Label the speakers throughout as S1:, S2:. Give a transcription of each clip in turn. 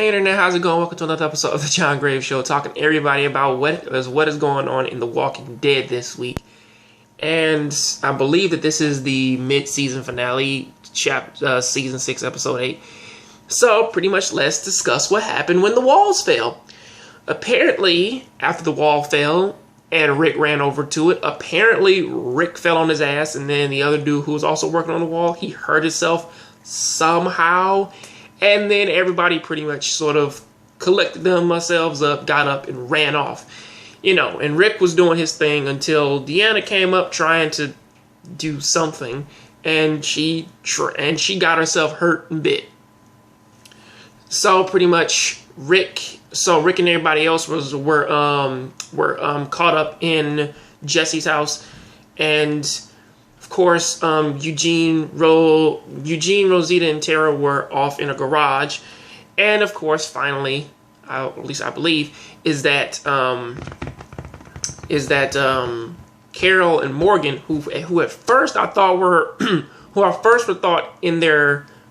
S1: Hey internet, how's it going? Welcome to another episode of the Jongravesshow, talking to everybody about what is going on in The Walking Dead this week. And I believe that this is the mid-season finale, season 6, episode 8. So, pretty much let's discuss what happened when the walls fell. Apparently, after the wall fell and Rick ran over to it, apparently Rick fell on his ass, and then the other dude who was also working on the wall, he hurt himself somehow. And then everybody pretty much sort of collected themselves up, got up, and ran off. You know, and Rick was doing his thing until Deanna came up trying to do something, and she got herself hurt and bit. So pretty much Rick and everybody else were caught up in Jesse's house, and of course, Eugene, Rosita, and Tara were off in a garage. And of course, finally, at least I believe, is that Carol and Morgan, who at first I thought were, who I first thought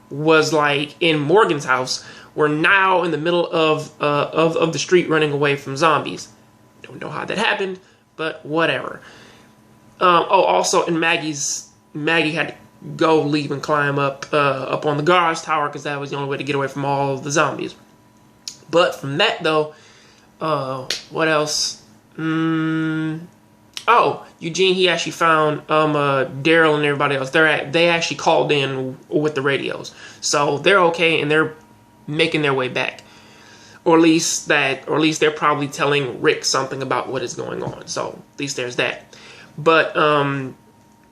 S1: was like in Morgan's house, were now in the middle of the street running away from zombies. Don't know how that happened, but whatever. Also, and Maggie had to go, leave, and climb up on the garage tower because that was the only way to get away from all of the zombies. But from that, though, what else? Eugene, he actually found Daryl and everybody else. They actually called in with the radios, so they're okay and they're making their way back. Or at least they're probably telling Rick something about what is going on. So at least there's that. But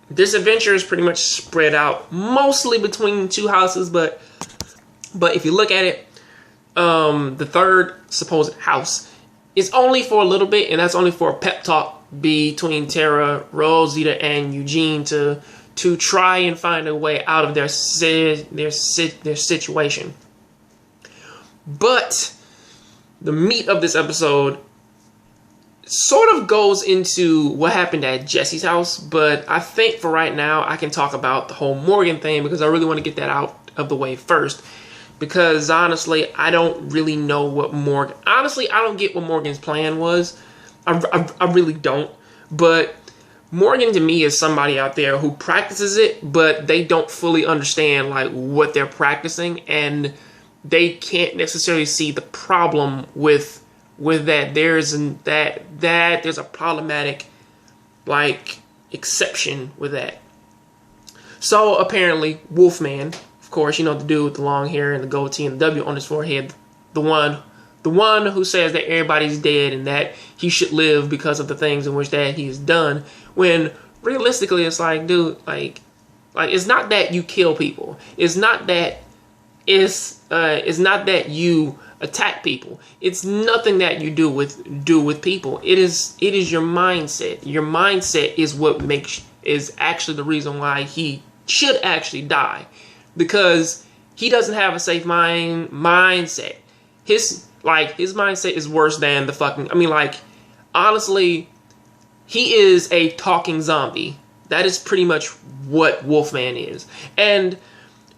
S1: this adventure is pretty much spread out mostly between two houses. But if you look at it, the third supposed house is only for a little bit, and that's only for a pep talk between Tara, Rosita, and Eugene to try and find a way out of their situation. But the meat of this episode sort of goes into what happened at Jesse's house, but I think for right now I can talk about the whole Morgan thing because I really want to get that out of the way first. Because honestly, I don't really know what Morgan... Honestly, I don't get what Morgan's plan was. I really don't. But Morgan to me is somebody out there who practices it, but they don't fully understand like what they're practicing, and they can't necessarily see the problem with that. There's a problematic like exception with that. So apparently Wolfman, of course, you know, the dude with the long hair and the goatee and the W on his forehead, the one who says that everybody's dead and that he should live because of the things in which that he has done, when realistically it's like, dude, like it's not that you kill people, it's not that you attack people. It's nothing that you do with people. It is your mindset. Your mindset is what is actually the reason why he should actually die, because he doesn't have a safe mindset. His mindset is worse than the fucking... I mean, like, honestly, he is a talking zombie. That is pretty much what Wolfman is. And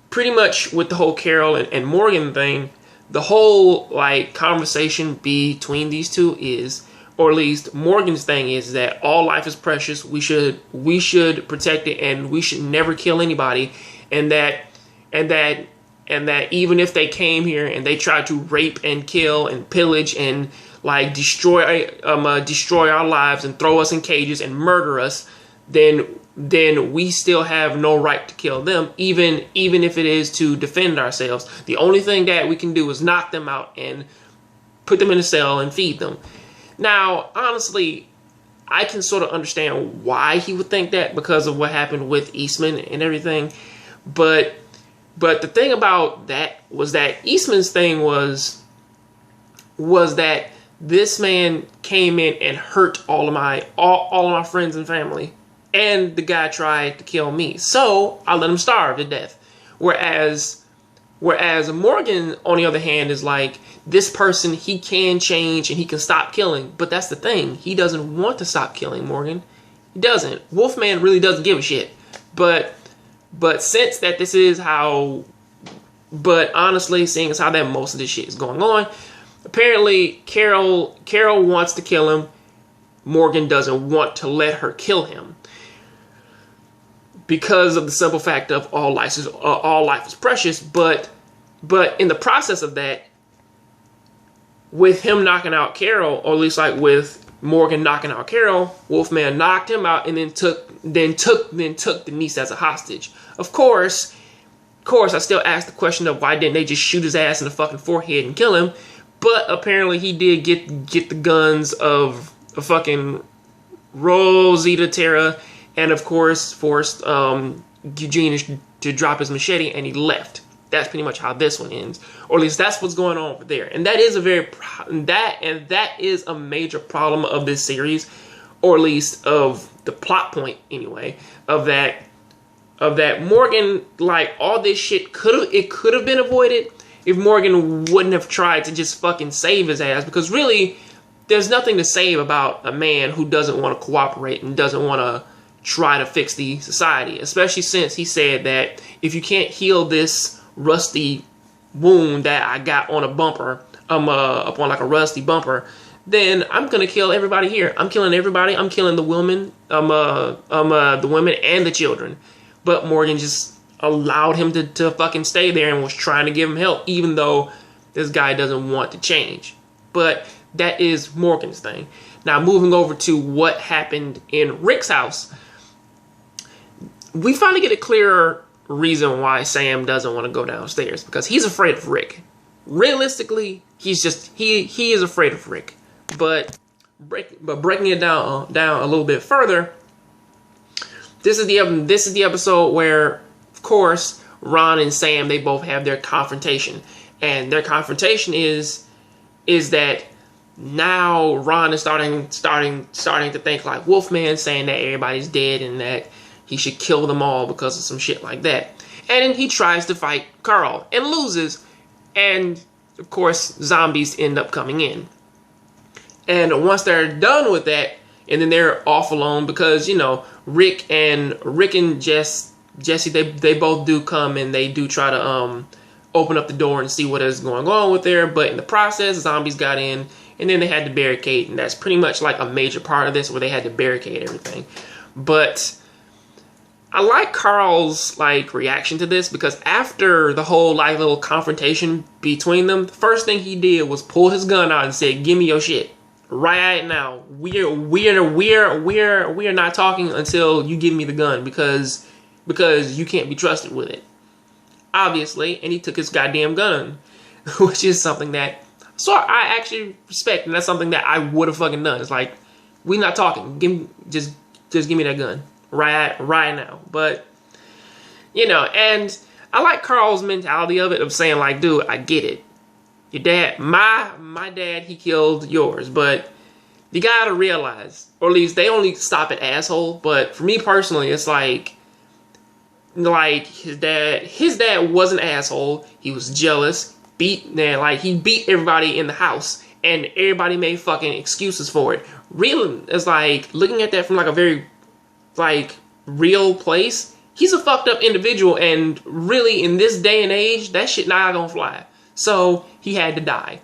S1: pretty much with the whole Carol and Morgan thing, the whole like conversation between these two is, or at least Morgan's thing is, that all life is precious. We should protect it, and we should never kill anybody. And that even if they came here and they tried to rape and kill and pillage and like destroy our lives and throw us in cages and murder us, then we still have no right to kill them, even if it is to defend ourselves. The only thing that we can do is knock them out and put them in a cell and feed them. Now, honestly, I can sort of understand why he would think that because of what happened with Eastman and everything. But the thing about that was that Eastman's thing was that this man came in and hurt all of my friends and family. And the guy tried to kill me, so I let him starve to death. Whereas Morgan, on the other hand, is like, this person, he can change and he can stop killing. But that's the thing. He doesn't want to stop killing, Morgan. He doesn't. Wolfman really doesn't give a shit. But since that this is how But honestly, seeing as how that most of this shit is going on, apparently Carol wants to kill him. Morgan doesn't want to let her kill him because of the simple fact of all life is precious. But in the process of that, with him knocking out Carol, or at least like with Morgan knocking out Carol, Wolfman knocked him out and then took the niece as a hostage. Of course, I still ask the question of why didn't they just shoot his ass in the fucking forehead and kill him? But apparently he did get the guns of a fucking Rosita Terra, and of course forced Eugene to drop his machete, and he left. That's pretty much how this one ends, or at least that's what's going on over there. And that is that is a major problem of this series, or at least of the plot point anyway. Of that Morgan, like, all this shit could have been avoided if Morgan wouldn't have tried to just fucking save his ass. Because really, there's nothing to save about a man who doesn't want to cooperate and doesn't want to try to fix the society, especially since he said that if you can't heal this rusty wound that I got on a bumper, upon like a rusty bumper, then I'm gonna kill everybody here. I'm killing everybody. I'm killing the women, the women and the children. But Morgan just allowed him to fucking stay there and was trying to give him help, even though this guy doesn't want to change. But that is Morgan's thing. Now, moving over to what happened in Rick's house, we finally get a clearer reason why Sam doesn't want to go downstairs, because he's afraid of Rick. Realistically, he is afraid of Rick. But breaking it down a little bit further, this is the episode where, of course, Ron and Sam, they both have their confrontation, and their confrontation is that now Ron is starting to think like Wolfman, saying that everybody's dead and that he should kill them all because of some shit like that. And then he tries to fight Carl and loses. And, of course, zombies end up coming in. And once they're done with that, and then they're off alone because, you know, Rick and Jesse, they both do come and they do try to open up the door and see what is going on with there. But in the process, zombies got in, and then they had to barricade. And that's pretty much like a major part of this, where they had to barricade everything. But I like Carl's like reaction to this, because after the whole like little confrontation between them, the first thing he did was pull his gun out and said, "Give me your shit right now. We're not talking until you give me the gun, because you can't be trusted with it." Obviously, and he took his goddamn gun, which is something that I actually respect, and that's something that I would have fucking done. It's like, we not talking. Just give me that gun. Right now. But, you know, and I like Carl's mentality of it, of saying like, dude, I get it. Your dad, my dad, he killed yours, but you gotta realize, or at least they only stop at asshole, but for me personally, it's like his dad was an asshole. He was jealous, he beat everybody in the house, and everybody made fucking excuses for it. Really, it's like, looking at that from like a very like real place, he's a fucked up individual, and really in this day and age, that shit not gonna fly. So he had to die,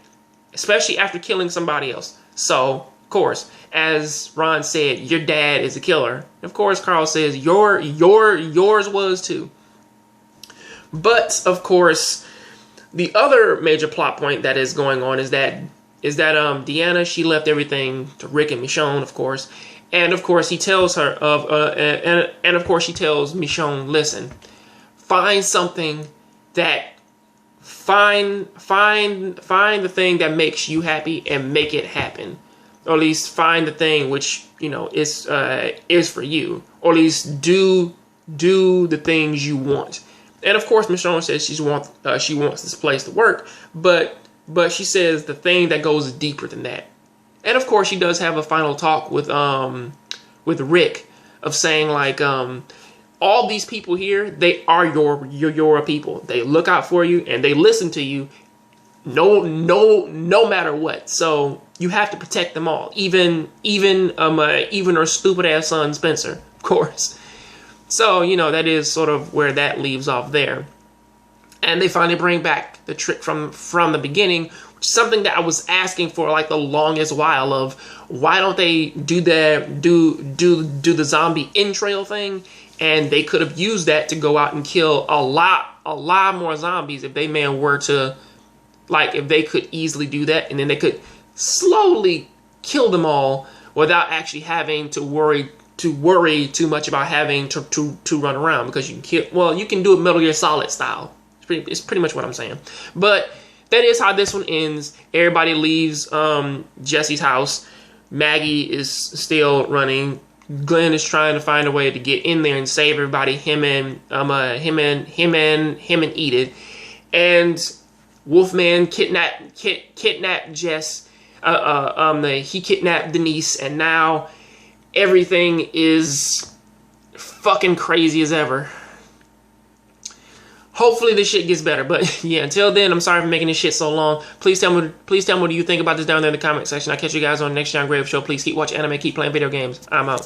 S1: especially after killing somebody else. So of course, as Ron said, your dad is a killer. Of course, Carl says yours was too. But of course, the other major plot point that is going on is that Deanna, she left everything to Rick and Michonne, of course. And of course, he tells her and of course she tells Michonne, listen, find something that find the thing that makes you happy and make it happen, or at least find the thing which, you know, is for you, or at least do the things you want. And of course, Michonne says she wants this place to work, but she says the thing that goes deeper than that. And of course, she does have a final talk with Rick, of saying like, all these people here, they are your people. They look out for you and they listen to you, no matter what. So you have to protect them all, even her stupid ass son Spencer, of course. So, you know, that is sort of where that leaves off there. And they finally bring back the trick from the beginning, which is something that I was asking for like the longest while of why don't they do the zombie entrail thing? And they could have used that to go out and kill a lot more zombies if they were to, like, if they could easily do that, and then they could slowly kill them all without actually having to worry too much about having to run around, because you can kill, well, you can do it Metal Gear Solid style. It's pretty much what I'm saying. But that is how this one ends. Everybody leaves Jesse's house. Maggie is still running. Glenn is trying to find a way to get in there and save everybody. Him and Edith. And Wolfman kidnapped Jess. He kidnapped Denise, and now everything is fucking crazy as ever. Hopefully this shit gets better, but yeah, until then, I'm sorry for making this shit so long. Please tell me what do you think about this down there in the comment section. I'll catch you guys on the next Jongravesshow. Please keep watching anime, keep playing video games. I'm out.